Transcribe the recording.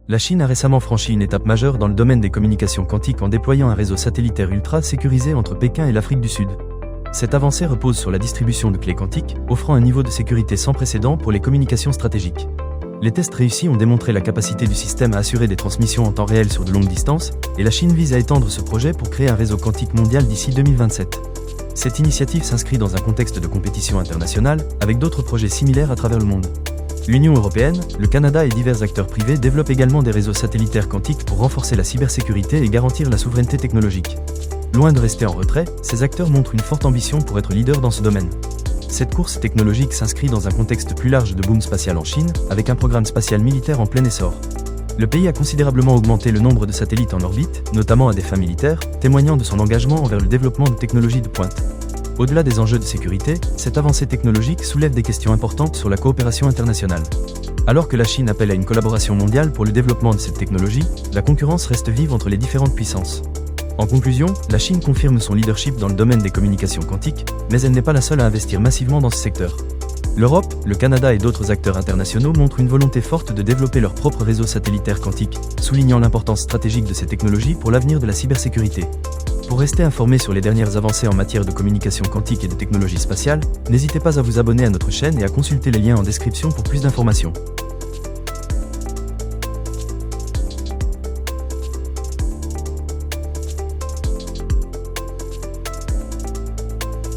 La Chine a récemment franchi une étape majeure dans le domaine des communications quantiques en déployant un réseau satellitaire ultra sécurisé entre Pékin et l'Afrique du Sud. Cette avancée repose sur la distribution de clés quantiques, offrant un niveau de sécurité sans précédent pour les communications stratégiques. Les tests réussis ont démontré la capacité du système à assurer des transmissions en temps réel sur de longues distances, et la Chine vise à étendre ce projet pour créer un réseau quantique mondial d'ici 2027. Cette initiative s'inscrit dans un contexte de compétition internationale, avec d'autres projets similaires à travers le monde. L'Union européenne, le Canada et divers acteurs privés développent également des réseaux satellitaires quantiques pour renforcer la cybersécurité et garantir la souveraineté technologique. Loin de rester en retrait, ces acteurs montrent une forte ambition pour être leaders dans ce domaine. Cette course technologique s'inscrit dans un contexte plus large de boom spatial en Chine, avec un programme spatial militaire en plein essor. Le pays a considérablement augmenté le nombre de satellites en orbite, notamment à des fins militaires, témoignant de son engagement envers le développement de technologies de pointe. Au-delà des enjeux de sécurité, cette avancée technologique soulève des questions importantes sur la coopération internationale. Alors que la Chine appelle à une collaboration mondiale pour le développement de cette technologie, la concurrence reste vive entre les différentes puissances. En conclusion, la Chine confirme son leadership dans le domaine des communications quantiques, mais elle n'est pas la seule à investir massivement dans ce secteur. L'Europe, le Canada et d'autres acteurs internationaux montrent une volonté forte de développer leur propre réseau satellitaire quantique, soulignant l'importance stratégique de ces technologies pour l'avenir de la cybersécurité. Pour rester informé sur les dernières avancées en matière de communication quantique et de technologie spatiale, n'hésitez pas à vous abonner à notre chaîne et à consulter les liens en description pour plus d'informations.